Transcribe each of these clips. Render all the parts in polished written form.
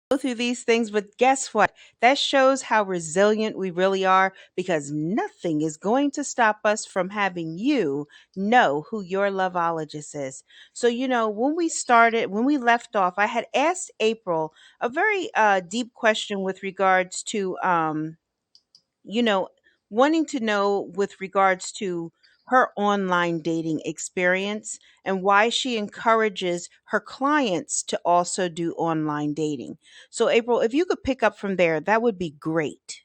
Go through these things, but guess what? That shows how resilient we really are because nothing is going to stop us from having you know who your loveologist is. So, when we left off, I had asked April a very deep question with regards to you know, wanting to know with regards to her online dating experience and why she encourages her clients to also do online dating. So, April, if you could pick up from there, that would be great.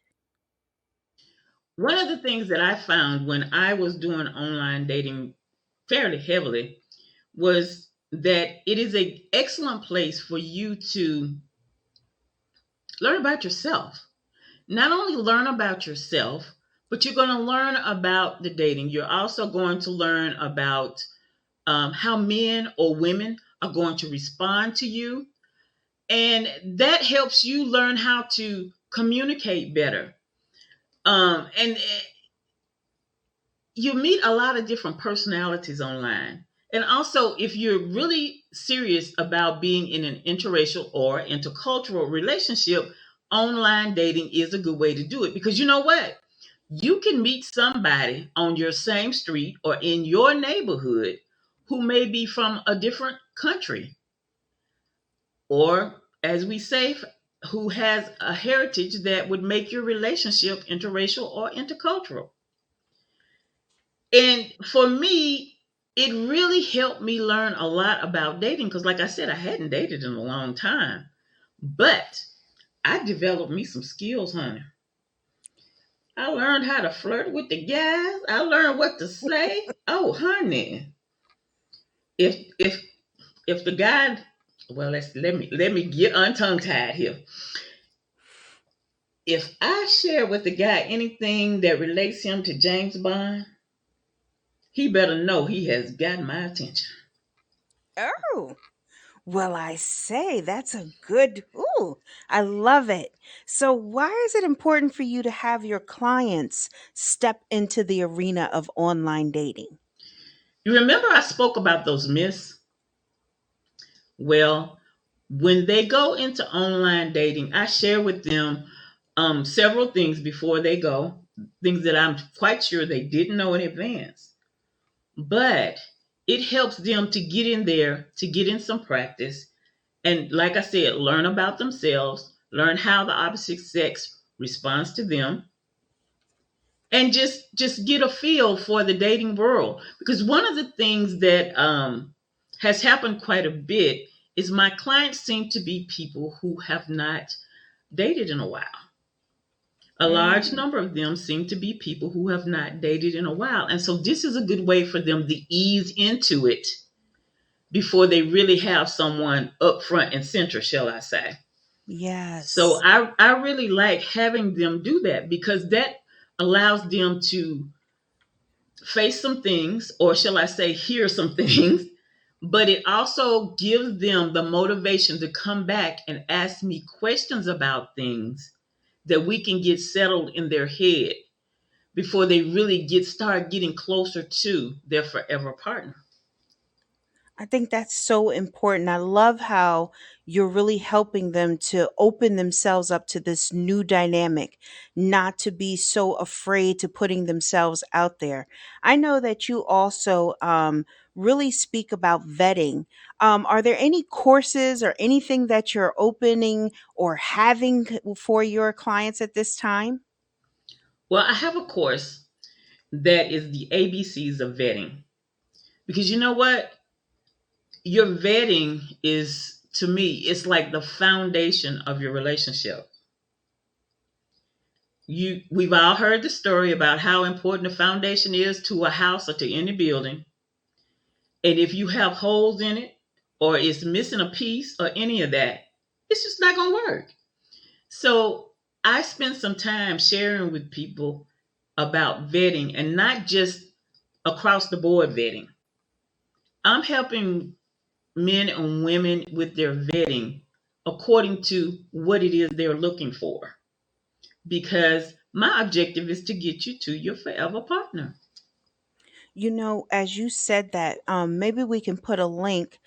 One of the things that I found when I was doing online dating fairly heavily was that it is an excellent place for you to learn about yourself. Not only learn about yourself, but you're going to learn about the dating. You're also going to learn about how men or women are going to respond to you. And that helps you learn how to communicate better. And you meet a lot of different personalities online. And also, if you're really serious about being in an interracial or intercultural relationship, online dating is a good way to do it because you know what? You can meet somebody on your same street or in your neighborhood who may be from a different country or, as we say, who has a heritage that would make your relationship interracial or intercultural. And for me, it really helped me learn a lot about dating because, like I said, I hadn't dated in a long time. But I developed me some skills, honey. I learned how to flirt with the guys. I learned what to say. Oh, honey, if if the guy, well, let me get untongue tied here. If I share with the guy anything that relates him to James Bond, he better know he has got my attention. Oh, well, I say that's a good. Ooh, I love it. So, why is it important for you to have your clients step into the arena of online dating? You remember I spoke about those myths? Well, when they go into online dating, I share with them several things before they go, things that I'm quite sure they didn't know in advance. But it helps them to get in there, to get in some practice, and like I said, learn about themselves, learn how the opposite sex responds to them, and just get a feel for the dating world. Because one of the things that has happened quite a bit is my clients seem to be people who have not dated in a while. A large Mm. number of them seem to be people who have not dated in a while, and so this is a good way for them to ease into it before they really have someone up front and center, shall I say. So Yes. I really like having them do that because that allows them to face some things, or shall I say, hear some things, but it also gives them the motivation to come back and ask me questions about things that we can get settled in their head before they really get start getting closer to their forever partner. I think that's so important. I love how you're really helping them to open themselves up to this new dynamic, not to be so afraid to putting themselves out there. I know that you also really speak about vetting. Are there any courses or anything that you're opening or having for your clients at this time? Well, I have a course that is the ABCs of vetting because you know what? Your vetting is, to me, it's like the foundation of your relationship. We've all heard the story about how important the foundation is to a house or to any building. And if you have holes in it or it's missing a piece or any of that, it's just not going to work. So I spend some time sharing with people about vetting and not just across the board vetting. I'm helping men and women with their vetting according to what it is they're looking for. Because my objective is to get you to your forever partner. As you said that, maybe we can put a link.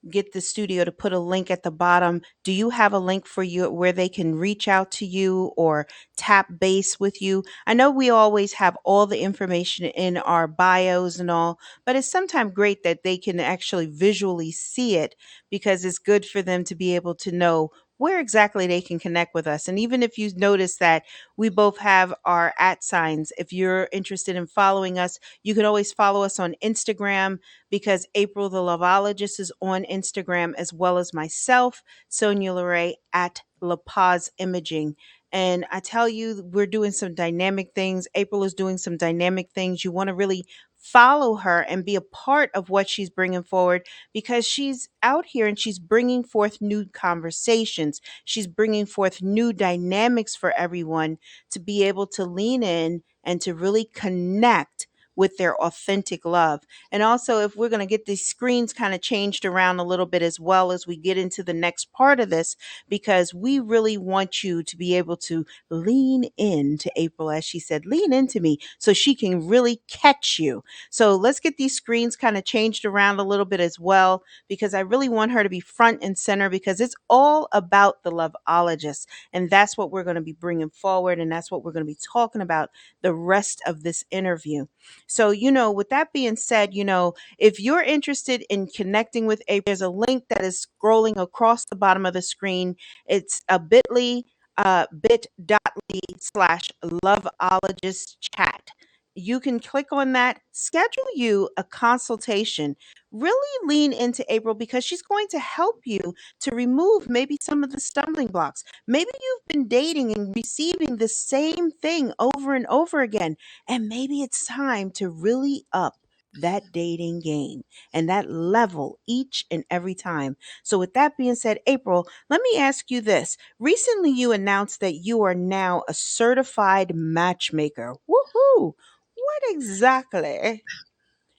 get the studio to put a link at the bottom. Do you have a link for you where they can reach out to you or tap base with you? I know we always have all the information in our bios and all, but it's sometimes great that they can actually visually see it because it's good for them to be able to know where exactly they can connect with us. And even if you notice that we both have our at signs, if you're interested in following us, you can always follow us on Instagram because April the Loveologist is on Instagram as well as myself, Sonya LaRae at La Paz Imaging. And I tell you, we're doing some dynamic things. April is doing some dynamic things. You want to really follow her and be a part of what she's bringing forward because she's out here and she's bringing forth new conversations. She's bringing forth new dynamics for everyone to be able to lean in and to really connect with their authentic love. And also, if we're going to get these screens kind of changed around a little bit as well as we get into the next part of this, because we really want you to be able to lean in to April, as she said, lean into me so she can really catch you. So let's get these screens kind of changed around a little bit as well, because I really want her to be front and center because it's all about the loveologist. And that's what we're going to be bringing forward. And that's what we're going to be talking about the rest of this interview. So, with that being said, if you're interested in connecting with April, there's a link that is scrolling across the bottom of the screen. It's a bit.ly/loveologist chat. You can click on that, schedule you a consultation. Really lean into April because she's going to help you to remove maybe some of the stumbling blocks. Maybe you've been dating and receiving the same thing over and over again. And maybe it's time to really up that dating game and that level each and every time. So, with that being said, April, let me ask you this. Recently, you announced that you are now a certified matchmaker. Woohoo! What exactly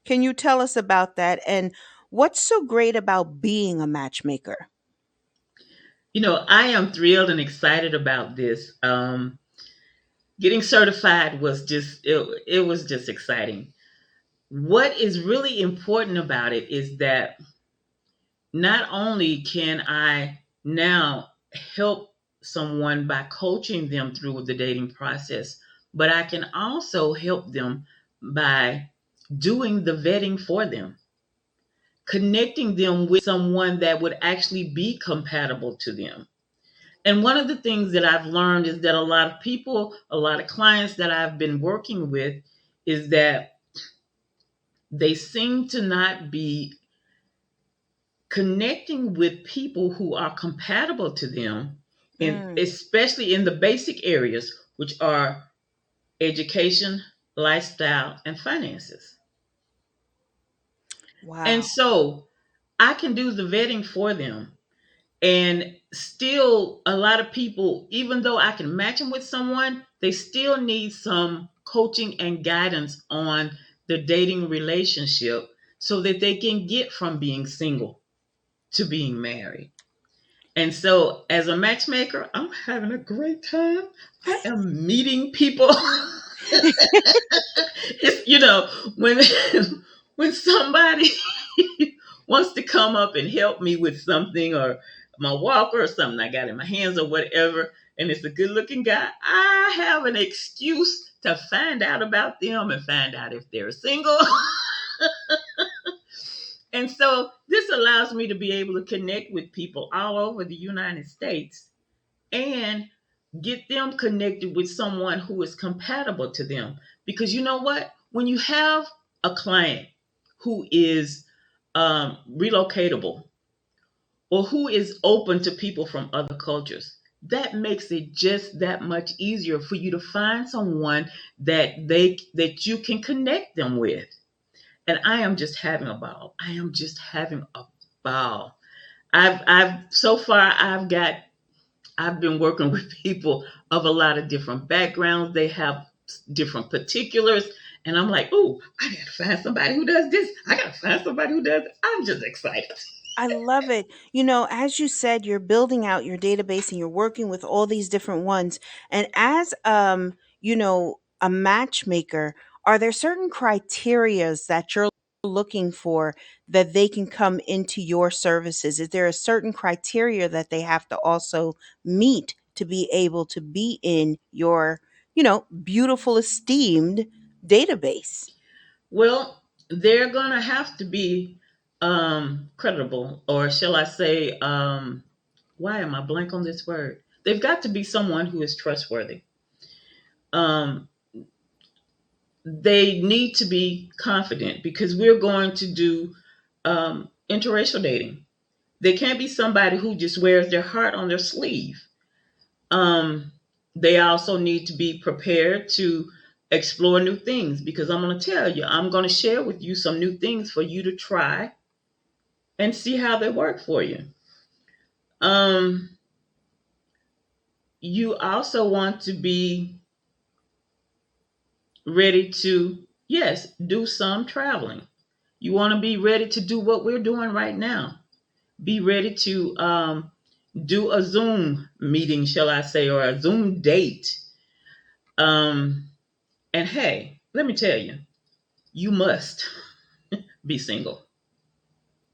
can you tell us about that? And what's so great about being a matchmaker? I am thrilled and excited about this. Getting certified was it was just exciting. What is really important about it is that not only can I now help someone by coaching them through the dating process, but I can also help them by doing the vetting for them, connecting them with someone that would actually be compatible to them. And one of the things that I've learned is that a lot of people, a lot of clients that I've been working with, is that they seem to not be connecting with people who are compatible to them, and Mm, especially in the basic areas, which are education, lifestyle, and finances. And wow. so I can do the vetting for them. And still, a lot of people, even though I can match them with someone, they still need some coaching and guidance on the dating relationship so that they can get from being single to being married. And so, as a matchmaker, I'm having a great time. I am meeting people. It's when when somebody wants to come up and help me with something or my walker or something I got in my hands or whatever, and it's a good looking guy, I have an excuse to find out about them and find out if they're single. And so this allows me to be able to connect with people all over the United States and get them connected with someone who is compatible to them. Because you know what? When you have a client who is relocatable or who is open to people from other cultures, that makes it just that much easier for you to find someone that you can connect them with. And I am just having a ball. I am just having a ball. I've so far I've been working with people of a lot of different backgrounds. They have different particulars. And I'm like, oh, I got to find somebody who does this. I got to find somebody who does it. I'm just excited. I love it. As you said, you're building out your database and you're working with all these different ones. And as a matchmaker, are there certain criterias that you're looking for that they can come into your services? Is there a certain criteria that they have to also meet to be able to be in your, beautiful, esteemed database? Well, they're going to have to be credible, or shall I say, why am I blank on this word? They've got to be someone who is trustworthy. Um, they need to be confident because we're going to do interracial dating. They can't be somebody who just wears their heart on their sleeve. Um, they also need to be prepared to explore new things because I'm going to tell you, I'm going to share with you some new things for you to try and see how they work for you. Um, you also want to be ready to, yes, do some traveling. You want to be ready to do what we're doing right now. Be ready to do a Zoom meeting, shall I say, or a Zoom date. Um, and hey, let me tell you, you must be single.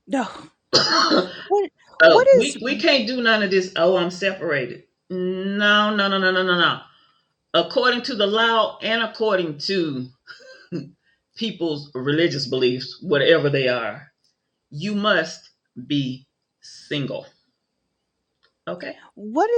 No. uh, What what is we can't do none of this. Oh, I'm separated. No, no, no, no, no, no, no. According to the law and according to people's religious beliefs, whatever they are, you must be single. Okay. what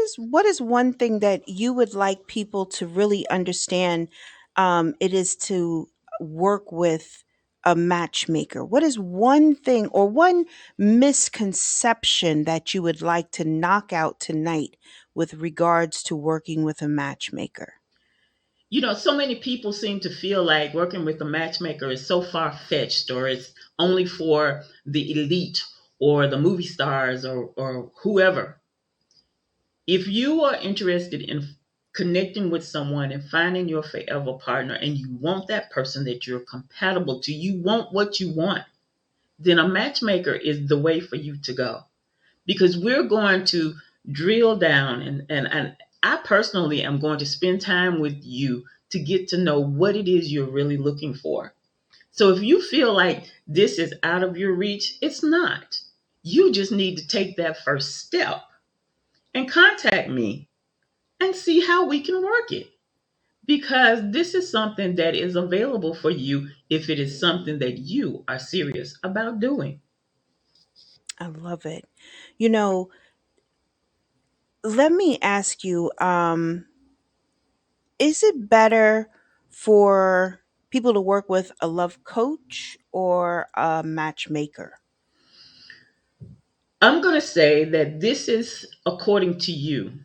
is one thing that you would like people to really understand, it is to work with a matchmaker? What is one thing or one misconception that you would like to knock out tonight with regards to working with a matchmaker? You know, so many people seem to feel like working with a matchmaker is so far fetched, or it's only for the elite or the movie stars or whoever. If you are interested in connecting with someone and finding your forever partner, and you want that person that you're compatible to, you want what you want, then a matchmaker is the way for you to go because we're going to drill down and I personally am going to spend time with you to get to know what it is you're really looking for. So if you feel like this is out of your reach, it's not. You just need to take that first step and contact me and see how we can work it because this is something that is available for you if it is something that you are serious about doing. I love it. You know, let me ask you, is it better for people to work with a love coach or a matchmaker? I'm going to say that this is according to you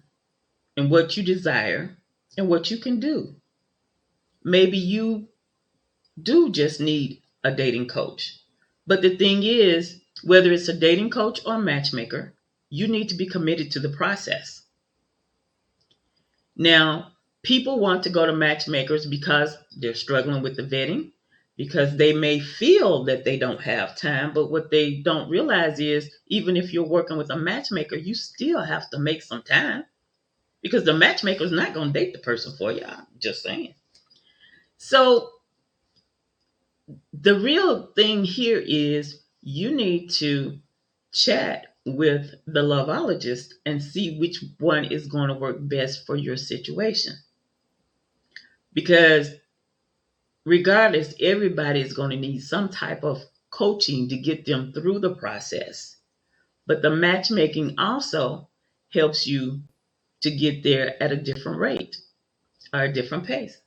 and what you desire and what you can do. Maybe you do just need a dating coach. But the thing is, whether it's a dating coach or matchmaker, you need to be committed to the process. Now, people want to go to matchmakers because they're struggling with the vetting, because they may feel that they don't have time, but what they don't realize is even if you're working with a matchmaker, you still have to make some time because the matchmaker is not going to date the person for you. I'm just saying. So the real thing here is you need to chat with the loveologist and see which one is going to work best for your situation. Because regardless, everybody is going to need some type of coaching to get them through the process. But the matchmaking also helps you to get there at a different rate or a different pace.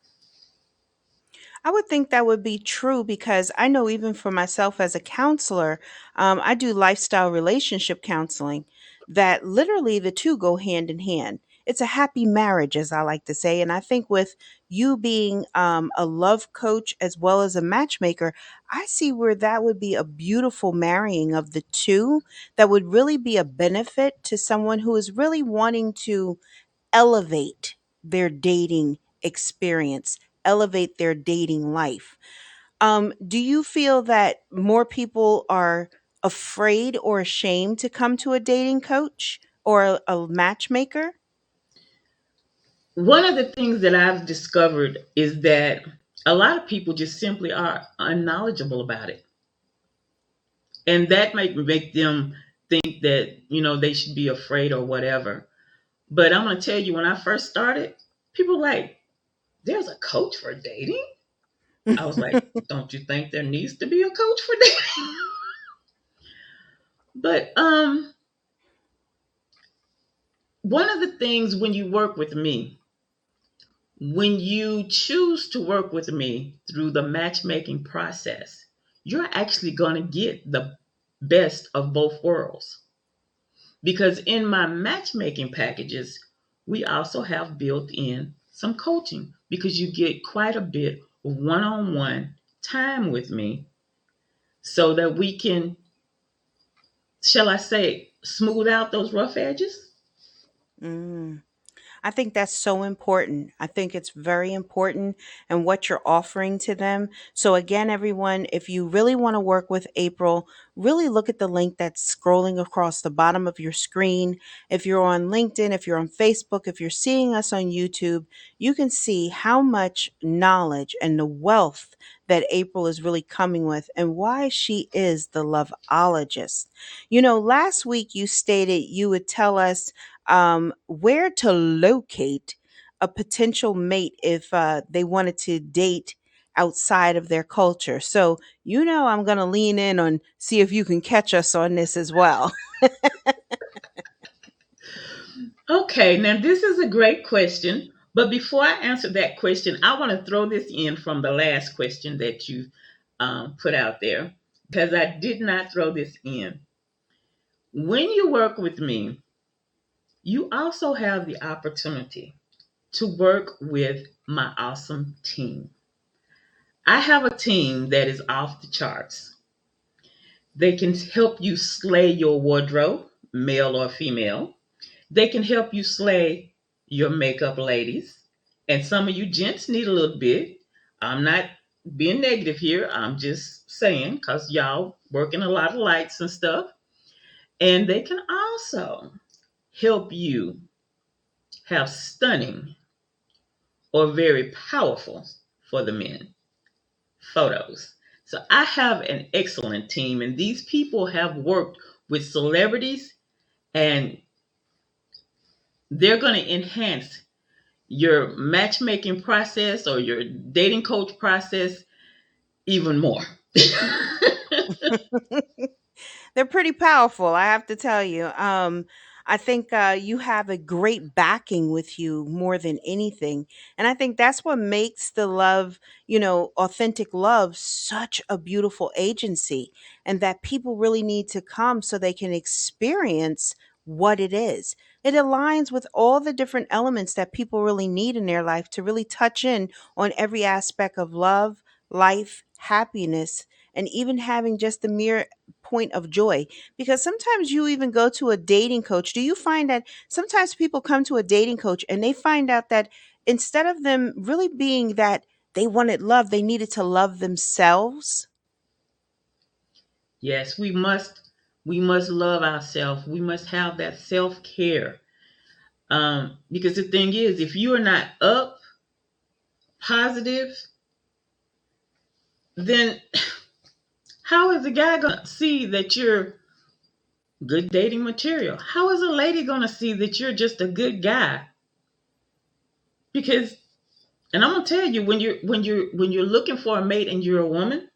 I would think that would be true because I know even for myself as a counselor, I do lifestyle relationship counseling, that literally the two go hand in hand. It's a happy marriage, as I like to say. And I think with you being a love coach as well as a matchmaker, I see where that would be a beautiful marrying of the two that would really be a benefit to someone who is really wanting to elevate their dating experience, elevate their dating life. Do you feel that more people are afraid or ashamed to come to a dating coach or a matchmaker? One of the things that I've discovered is that a lot of people just simply are unknowledgeable about it. And that might make them think that, they should be afraid or whatever. But I'm going to tell you, when I first started, people were like, there's a coach for dating? I was like, don't you think there needs to be a coach for dating? But one of the things when you work with me, when you choose to work with me through the matchmaking process, you're actually going to get the best of both worlds. Because in my matchmaking packages, we also have built in some coaching because you get quite a bit of one on one time with me so that we can, shall I say, smooth out those rough edges. Mm. I think that's so important. I think it's very important and what you're offering to them. So, again, everyone, if you really want to work with April, really look at the link that's scrolling across the bottom of your screen. If you're on LinkedIn, if you're on Facebook, if you're seeing us on YouTube, you can see how much knowledge and the wealth that April is really coming with and why she is the loveologist. Last week you stated you would tell us where to locate a potential mate if they wanted to date outside of their culture. So, I'm going to lean in on see if you can catch us on this as well. Okay, now this is a great question. But before I answer that question, I want to throw this in from the last question that you put out there because I did not throw this in. When you work with me, you also have the opportunity to work with my awesome team. I have a team that is off the charts. They can help you slay your wardrobe, male or female. They can help you slay your makeup ladies. And some of you gents need a little bit. I'm not being negative here. I'm just saying because y'all working a lot of lights and stuff. And they can also help you have stunning or very powerful for the men photos. So I have an excellent team, and these people have worked with celebrities, and they're going to enhance your matchmaking process or your dating coach process even more. They're pretty powerful, I have to tell you. I think you have a great backing with you more than anything. And I think that's what makes the love, authentic love, such a beautiful agency. And that people really need to come so they can experience what it is. It aligns with all the different elements that people really need in their life to really touch in on every aspect of love, life, happiness, and even having just the mere point of joy. Because sometimes you even go to a dating coach. Do you find that sometimes people come to a dating coach and they find out that instead of them really being that they wanted love, they needed to love themselves? Yes, we must love ourselves. We must have that self-care. Because the thing is, if you are not up, positive, then how is a guy gonna see that you're good dating material? How is a lady gonna see that you're just a good guy? Because, and I'm gonna tell you, when you're looking for a mate and you're a woman,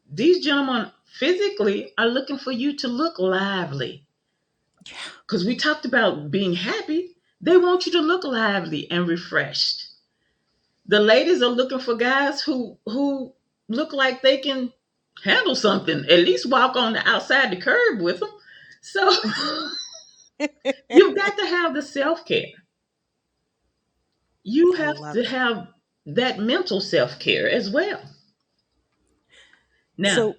these gentlemen physically are looking for you to look lively. Because we talked about being happy, they want you to look lively and refreshed. The ladies are looking for guys who look like they can handle something, at least walk on the outside the curb with them. So you've got to have the self-care. You I have love to it. have that mental self-care as well. Now, So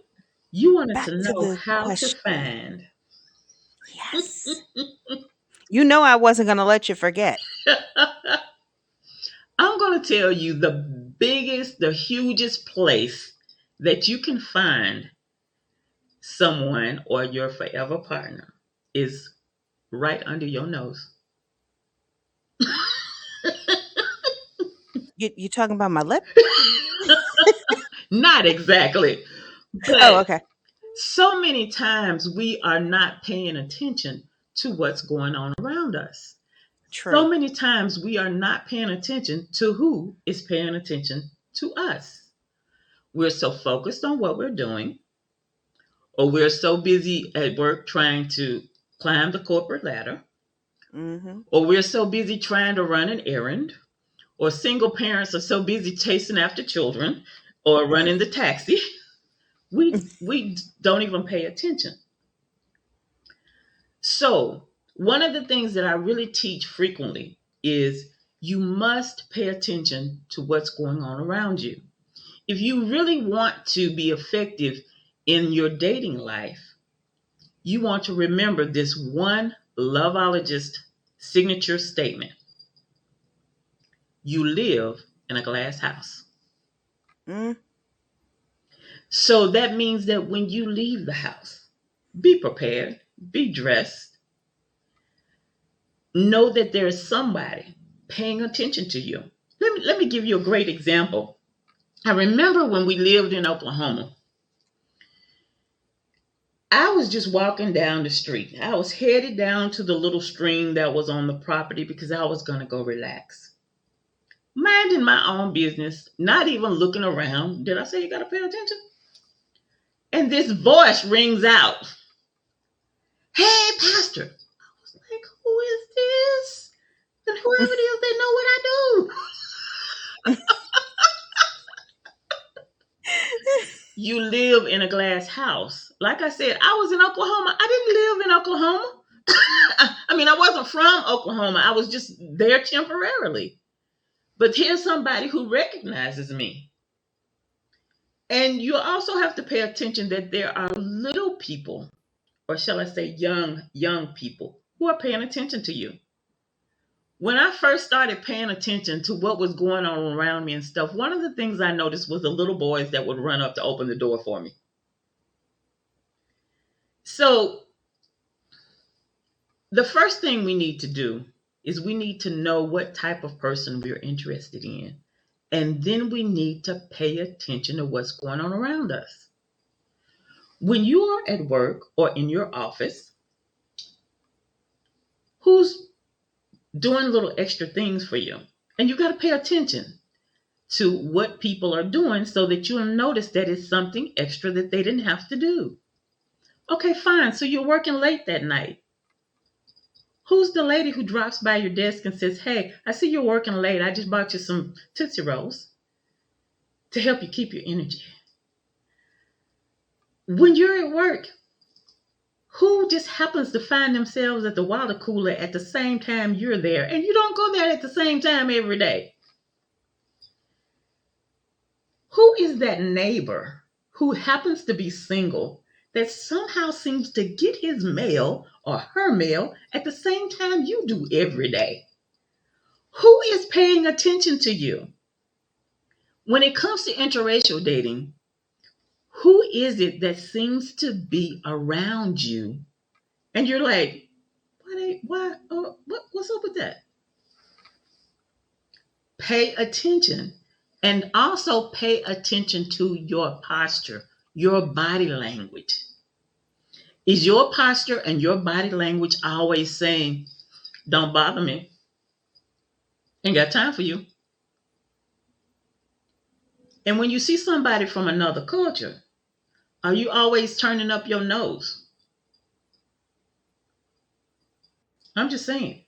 you wanted back to to know the how to question. find. Yes. I wasn't going to let you forget. I'm going to tell you the biggest, the hugest place that you can find someone or your forever partner is right under your nose. You talking about my lip? Not exactly, Oh, but okay. So many times we are not paying attention to what's going on around us. So True. many times we are not paying attention to who is paying attention to us. We're so focused on what we're doing, or we're so busy at work trying to climb the corporate ladder, Mm-hmm. or we're so busy trying to run an errand, or single parents are so busy chasing after children or running the taxi, we don't even pay attention. So, one of the things that I really teach frequently is you must pay attention to what's going on around you. If you really want to be effective in your dating life, you want to remember this one loveologist signature statement: you live in a glass house. Mm. So that means that when you leave the house, be prepared, be dressed, know that there is somebody paying attention to you. Let me give you a great example. I remember when we lived in Oklahoma, I was just walking down the street. I was headed down to the little stream that was on the property because I was going to go relax. Minding my own business, not even looking around. Did I say you got to pay attention? And this voice rings out: "Hey, Pastor." I was like, "Who is this?" And whoever it is, they know what I do. You live in a glass house. Like I said, I was in Oklahoma. I didn't live in Oklahoma. I mean, I wasn't from Oklahoma. I was just there temporarily. But here's somebody who recognizes me. And you also have to pay attention that there are little people, or shall I say young people, who are paying attention to you. When I first started paying attention to what was going on around me and stuff, one of the things I noticed was the little boys that would run up to open the door for me. So the first thing we need to do is we need to know what type of person we're interested in. And then we need to pay attention to what's going on around us. When you are at work or in your office, who's doing little extra things for you? And you got to pay attention to what people are doing so that you'll notice that it's something extra that they didn't have to do. Okay, fine. So you're working late that night. Who's the lady who drops by your desk and says, "Hey, I see you're working late. I just bought you some Tootsie Rolls to help you keep your energy." When you're at work, who just happens to find themselves at the water cooler at the same time you're there, and you don't go there at the same time every day? Who is that neighbor who happens to be single that somehow seems to get his mail or her mail at the same time you do every day? Who is paying attention to you? When it comes to interracial dating, who is it that seems to be around you and you're like, what's up with that? Pay attention, and also pay attention to your posture, your body language. Is your posture and your body language always saying, "Don't bother me, ain't got time for you"? And when you see somebody from another culture, are you always turning up your nose? I'm just saying.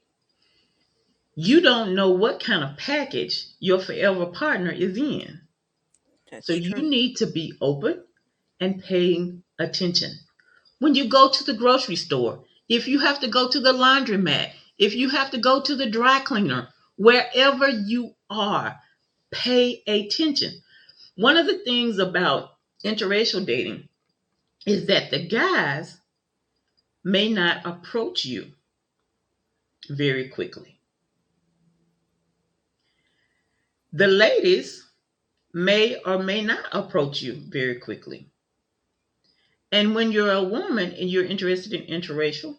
You don't know what kind of package your forever partner is in. So That's you true. need to be open and paying attention. When you go to the grocery store, if you have to go to the laundromat, if you have to go to the dry cleaner, wherever you are, pay attention. One of the things about interracial dating is that the guys may not approach you very quickly. The ladies may or may not approach you very quickly. And when you're a woman and you're interested in interracial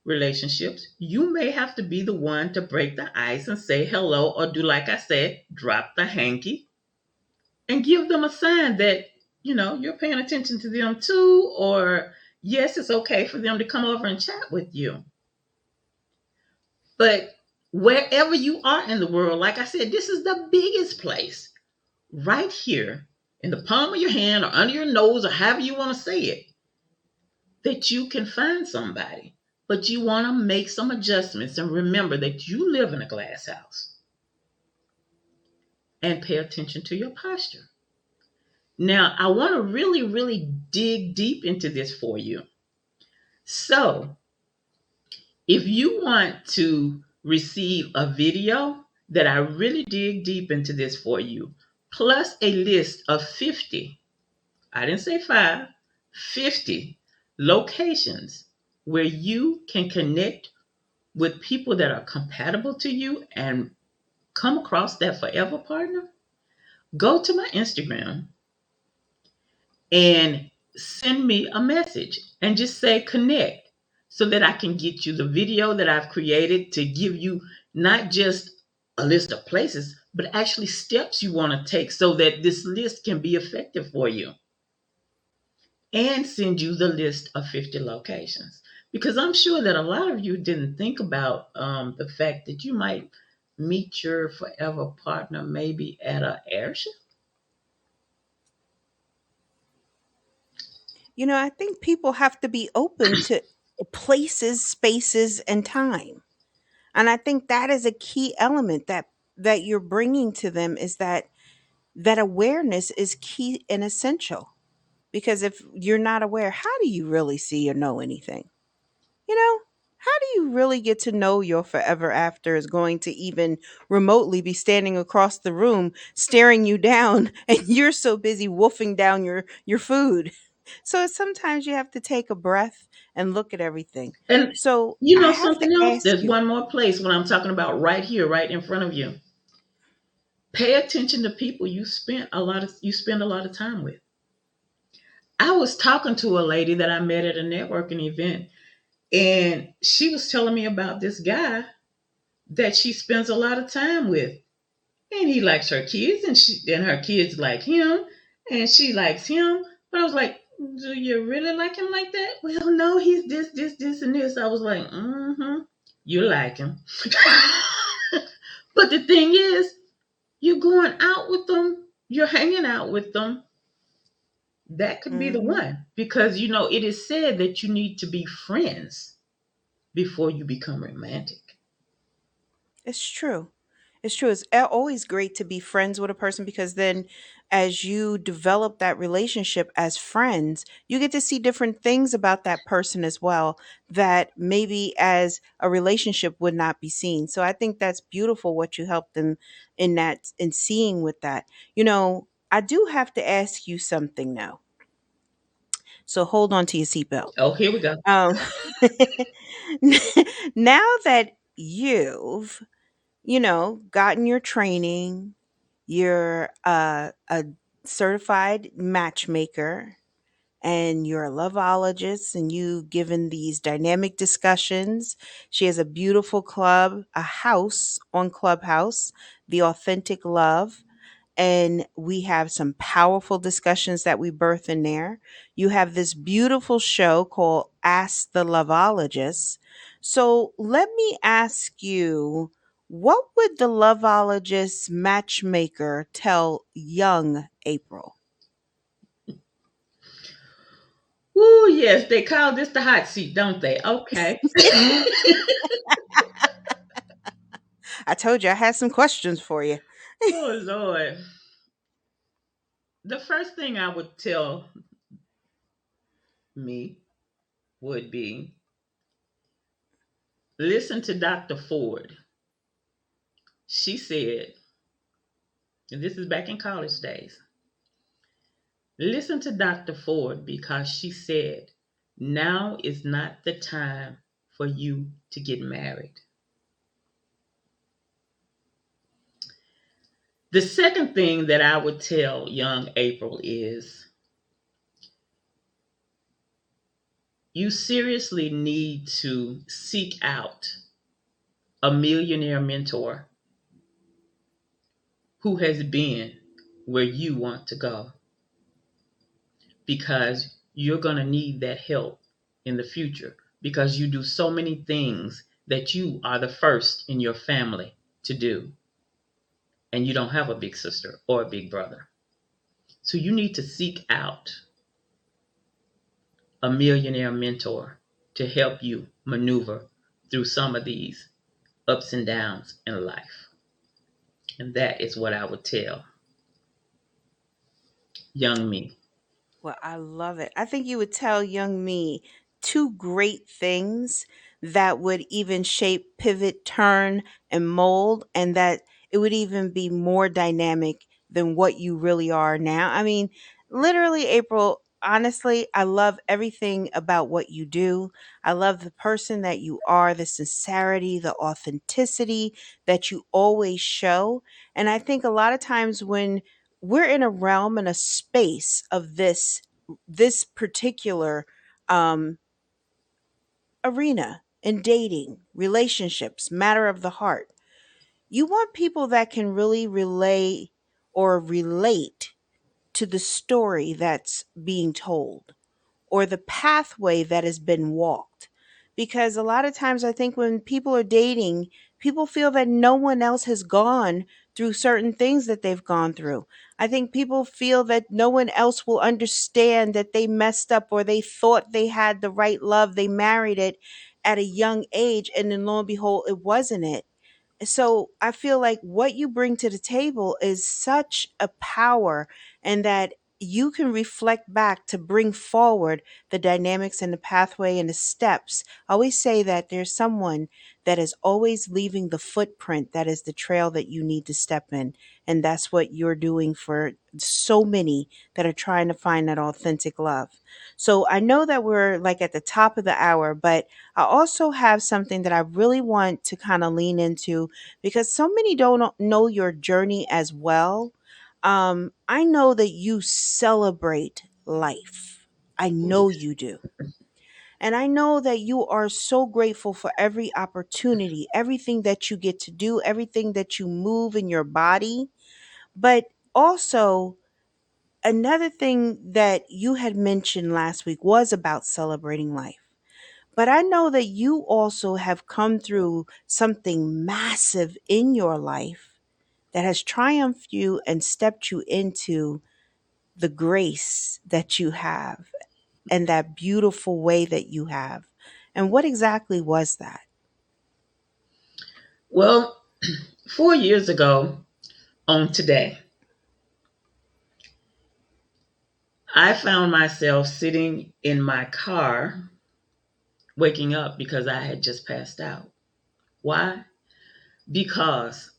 relationships, you may have to be the one to break the ice and say hello, or do like I said, drop the hanky and give them a sign that you're paying attention to them too, or yes, it's okay for them to come over and chat with you. But wherever you are in the world, like I said, this is the biggest place right here in the palm of your hand or under your nose or however you want to say it, that you can find somebody. But you want to make some adjustments and remember that you live in a glass house and pay attention to your posture. Now, I want to really, really dig deep into this for you. So, if you want to receive a video that I really dig deep into this for you, plus a list of 50, I didn't say five, 50 locations where you can connect with people that are compatible to you and come across that forever partner, go to my Instagram and send me a message and just say connect so that I can get you the video that I've created to give you not just a list of places, but actually steps you want to take so that this list can be effective for you, and send you the list of 50 locations. Because I'm sure that a lot of you didn't think about the fact that you might meet your forever partner maybe at an air show. I think people have to be open to places, spaces, and time. And I think that is a key element that you're bringing to them, is that awareness is key and essential. Because if you're not aware, how do you really see or know anything? You know, how do you really get to know your forever after is going to even remotely be standing across the room staring you down and you're so busy wolfing down your food? So sometimes you have to take a breath and look at everything. And So you I know have to something else? ask There's you. one more place when I'm talking about right here, right in front of you. Pay attention to people you spend a lot of time with. I was talking to a lady that I met at a networking event, and she was telling me about this guy that she spends a lot of time with. And he likes her kids, and her kids like him, and she likes him. But I was like, do you really like him like that? Well, no, he's this, and this. I was like, mm-hmm, you like him. But the thing is, you're going out with them, you're hanging out with them. That could be the Mhm. one, because it is said that you need to be friends before you become romantic. It's true. It's true. It's always great to be friends with a person, because then as you develop that relationship as friends, you get to see different things about that person as well that maybe as a relationship would not be seen. So I think that's beautiful what you helped them in seeing with that. I do have to ask you something now. So hold on to your seatbelt. Oh, here we go. Um now that you've gotten your training. You're a certified matchmaker and you're a loveologist, and you've given these dynamic discussions. She has a beautiful club, a house on Clubhouse, The Authentic Love, and we have some powerful discussions that we birth in there. You have this beautiful show called Ask the Loveologist. So let me ask you, what would the loveologist matchmaker tell young April? Woo, yes, they call this the hot seat, don't they? Okay. I told you I had some questions for you. Oh, Lord. The first thing I would tell me would be listen to Dr. Ford. She said, and this is back in college days, listen to Dr. Ford because she said, now is not the time for you to get married. The second thing that I would tell young April is you seriously need to seek out a millionaire mentor who has been where you want to go. because you're going to need that help in the future because you do so many things that you are the first in your family to do, and you don't have a big sister or a big brother. So you need to seek out a millionaire mentor to help you maneuver through some of these ups and downs in life. And that is what I would tell young me. Well, I love it. I think you would tell young me two great things that would even shape, pivot, turn, and mold, and that it would even be more dynamic than what you really are now. I mean, literally, April, honestly, I love everything about what you do. I love the person that you are, the sincerity, the authenticity that you always show. And I think a lot of times when we're in a realm and a space of this particular um arena in dating, relationships, matter of the heart, you want people that can really relay or relate to the story that's being told or the pathway that has been walked. Because a lot of times, I think when people are dating, people feel that no one else has gone through certain things that they've gone through. I think people feel that no one else will understand that they messed up or they thought they had the right love. They married it at a young age, and then lo and behold, it wasn't it. So I feel like what you bring to the table is such a power, and that you can reflect back to bring forward the dynamics and the pathway and the steps. I always say that there's someone that is always leaving the footprint that is the trail that you need to step in. And that's what you're doing for so many that are trying to find that authentic love. So I know that we're like at the top of the hour, but I also have something that I really want to kind of lean into because so many don't know your journey as well. I know that you celebrate life. I Oh, know yes. you do. And I know that you are so grateful for every opportunity, everything that you get to do, everything that you move in your body. But also, another thing that you had mentioned last week was about celebrating life. But I know that you also have come through something massive in your life that has triumphed you and stepped you into the grace that you have and that beautiful way that you have. And what exactly was that? Well, 4 years ago on today, I found myself sitting in my car waking up because I had just passed out. Why? Because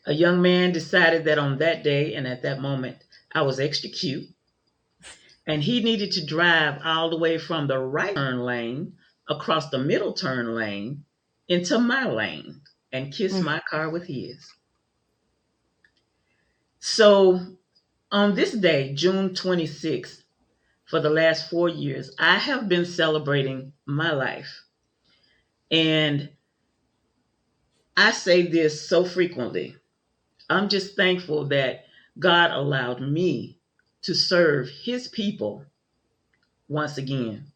a young man decided that on that day and at that moment I was extra cute, and he needed to drive all the way from the right turn lane across the middle turn lane into my lane and kiss Mm. my car with his. So on this day, June 26th, for the last 4 years, I have been celebrating my life. And I say this so frequently. I'm just thankful that God allowed me to serve his people once again.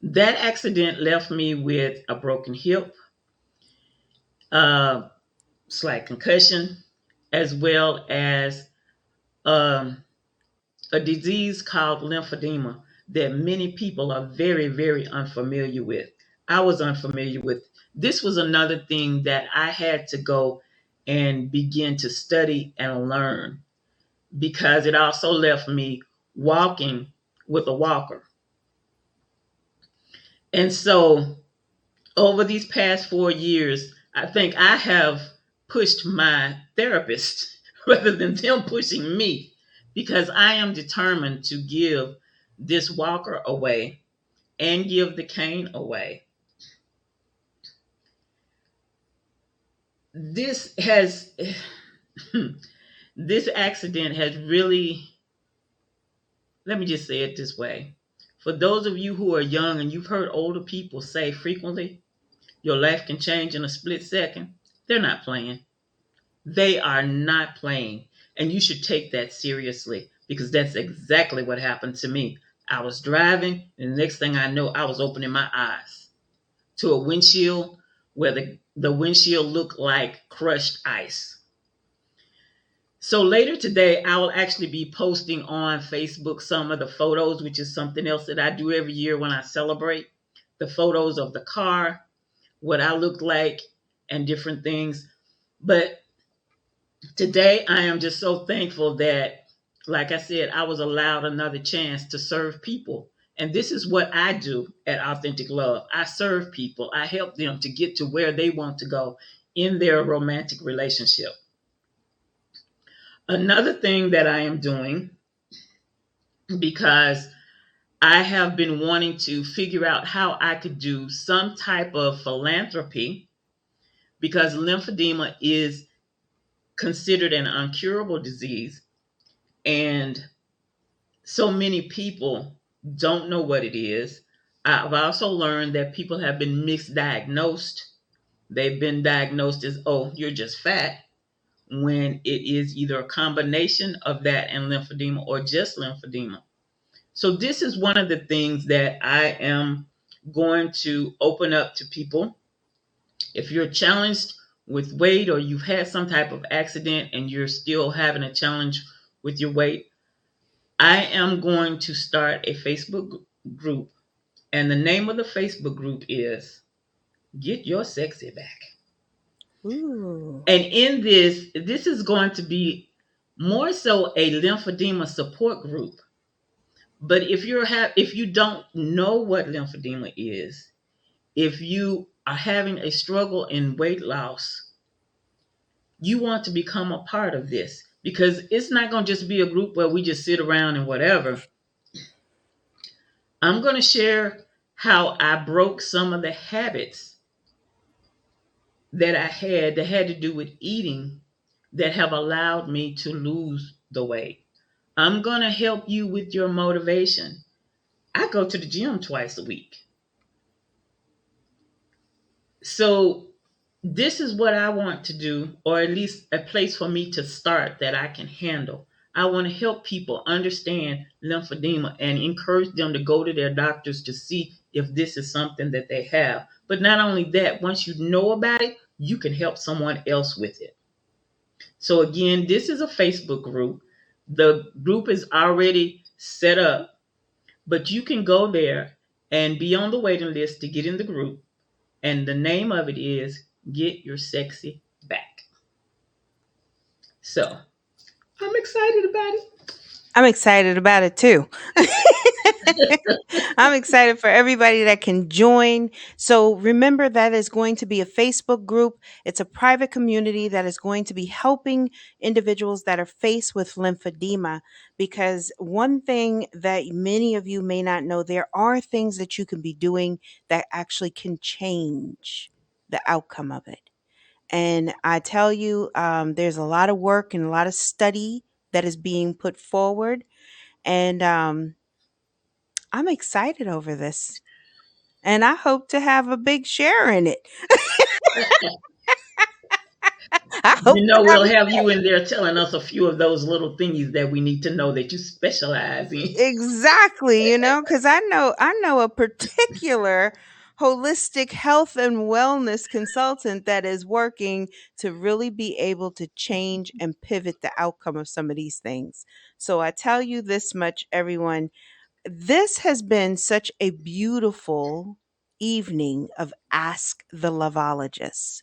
That accident left me with a broken hip, uh, slight concussion, as well as um, a disease called lymphedema that many people are very, very unfamiliar with. I was unfamiliar with. This was another thing that I had to go and begin to study and learn because it also left me walking with a walker. And so over these past 4 years, I think I have pushed my therapist rather than them pushing me because I am determined to give this walker away and give the cane away. This has this accident has really, let me just say it this way. For those of you who are young and you've heard older people say frequently, your life can change in a split second, they're not playing. They are not playing. And you should take that seriously because that's exactly what happened to me. I was driving, and the next thing I know, I was opening my eyes to a windshield where the windshield looked like crushed ice. So later today, I will actually be posting on Facebook some of the photos, which is something else that I do every year when I celebrate the photos of the car, what I looked like, and different things. But today, I am just so thankful that, like I said, I was allowed another chance to serve people. And this is what I do at Authentic Love. I serve people, I help them to get to where they want to go in their romantic relationship. Another thing that I am doing, because I have been wanting to figure out how I could do some type of philanthropy, because lymphedema is considered an uncurable disease. And so many people don't know what it is. I've also learned that people have been misdiagnosed. They've been diagnosed as, oh, you're just fat, when it is either a combination of that and lymphedema or just lymphedema. So, this is one of the things that I am going to open up to people. If you're challenged with weight, or you've had some type of accident and you're still having a challenge with your weight, I am going to start a Facebook group. And the name of the Facebook group is Get Your Sexy Back. Ooh. And in this is going to be more so a lymphedema support group. But if you don't know what lymphedema is, if you are having a struggle in weight loss, you want to become a part of this, because it's not going to just be a group where we just sit around and whatever. I'm going to share how I broke some of the habits that I had that had to do with eating, that have allowed me to lose the weight. I'm going to help you with your motivation. I go to the gym twice a week. So this is what I want to do, or at least a place for me to start that I can handle. I want to help people understand lymphedema and encourage them to go to their doctors to see if this is something that they have. But not only that, once you know about it, you can help someone else with it. So, again, this is a Facebook group. The group is already set up, but you can go there and be on the waiting list to get in the group. And the name of it is Get Your Sexy Back. So I'm excited about it. I'm excited about it too. I'm excited for everybody that can join. So remember, that is going to be a Facebook group. It's a private community that is going to be helping individuals that are faced with lymphedema. Because one thing that many of you may not know, there are things that you can be doing that actually can change the outcome of it. And I tell you, there's a lot of work and a lot of study that is being put forward. And I'm excited over this. And I hope to have a big share in it. I hope to have We'll a have you in there telling us a few of those little thingies that we need to know that you specialize in. exactly, because I know a particular holistic health and wellness consultant that is working to really be able to change and pivot the outcome of some of these things. So I tell you this much, everyone. This has been such a beautiful evening of Ask the Loveologist.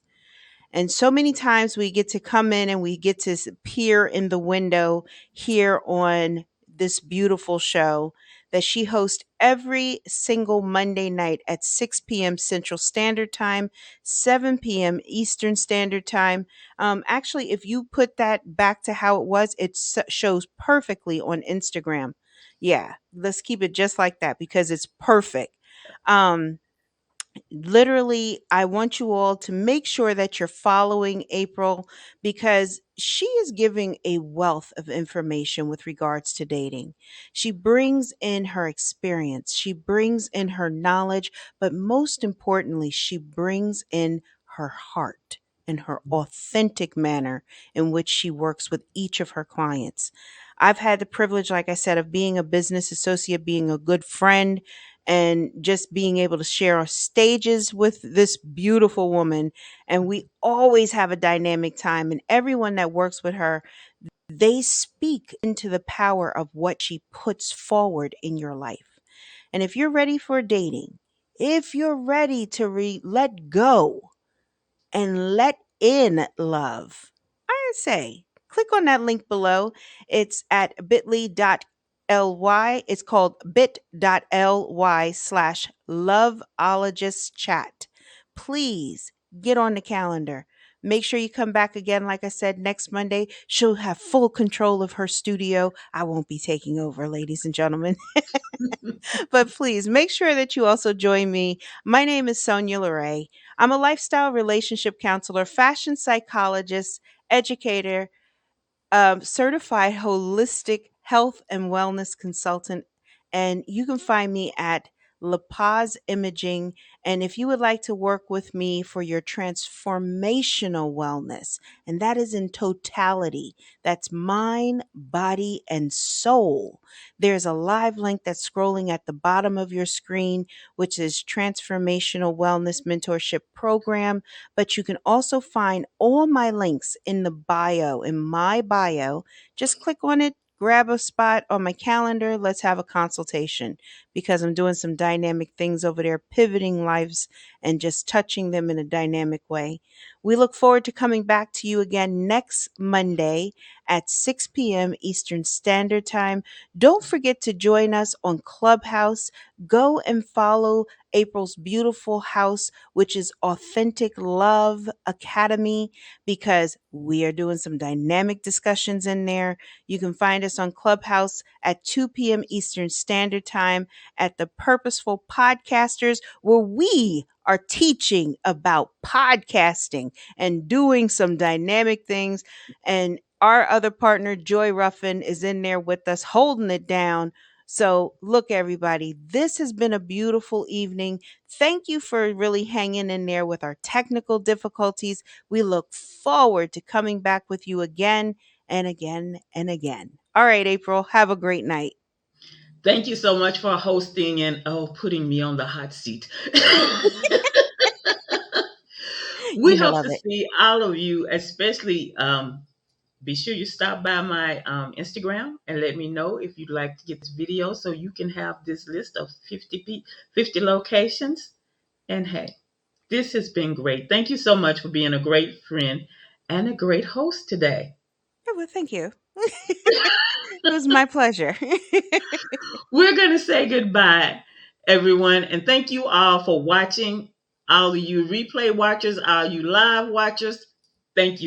And so many times we get to come in and we get to peer in the window here on this beautiful show that she hosts every single Monday night at 6 p.m. Central Standard Time, 7 p.m. Eastern Standard Time. Actually, if you put that back to how it was, it shows perfectly on Instagram. Yeah, let's keep it just like that because it's perfect. Um, Literally, I want you all to make sure that you're following April because she is giving a wealth of information with regards to dating. She brings in her experience, she brings in her knowledge, but most importantly, she brings in her heart and her authentic manner in which she works with each of her clients. I've had the privilege, like I said, of being a business associate, being a good friend, and just being able to share our stages with this beautiful woman. And we always have a dynamic time. And everyone that works with her, they speak into the power of what she puts forward in your life. And if you're ready for dating, if you're ready to let go and let in love, I say click on that link below. It's at bit.ly. It's called bit.ly/loveologist chat. Please get on the calendar. Make sure you come back again. Like I said, next Monday, she'll have full control of her studio. I won't be taking over, ladies and gentlemen. But please make sure that you also join me. My name is Sonya LaRae. I'm a lifestyle relationship counselor, fashion psychologist, educator, certified holistic health and wellness consultant. And you can find me at La Paz Imaging. And if you would like to work with me for your transformational wellness, and that is in totality, that's mind, body, and soul, there's a live link that's scrolling at the bottom of your screen, which is Transformational Wellness Mentorship Program. But you can also find all my links in the bio, in my bio. Just click on it, grab a spot on my calendar. Let's have a consultation because I'm doing some dynamic things over there, pivoting lives and just touching them in a dynamic way. We look forward to coming back to you again next Monday at 6 p.m. Eastern Standard Time. Don't forget to join us on Clubhouse. Go and follow April's beautiful house, which is Authentic Love Academy, because we are doing some dynamic discussions in there. You can find us on Clubhouse at 2 p.m. Eastern Standard Time at the Purposeful Podcasters, where we are teaching about podcasting and doing some dynamic things. And our other partner, Joy Ruffin, is in there with us, holding it down. So, look, everybody, this has been a beautiful evening. Thank you for really hanging in there with our technical difficulties. We look forward to coming back with you again and again and again. All right, April, have a great night. Thank you so much for hosting and putting me on the hot seat. We You know, hope love to it. see all of you, especially be sure you stop by my Instagram and let me know if you'd like to get this video so you can have this list of 50 locations. And hey, this has been great. Thank you so much for being a great friend and a great host today. Oh, well, thank you. It was my pleasure. We're going to say goodbye, everyone. And thank you all for watching. All of you replay watchers, all you live watchers, thank you.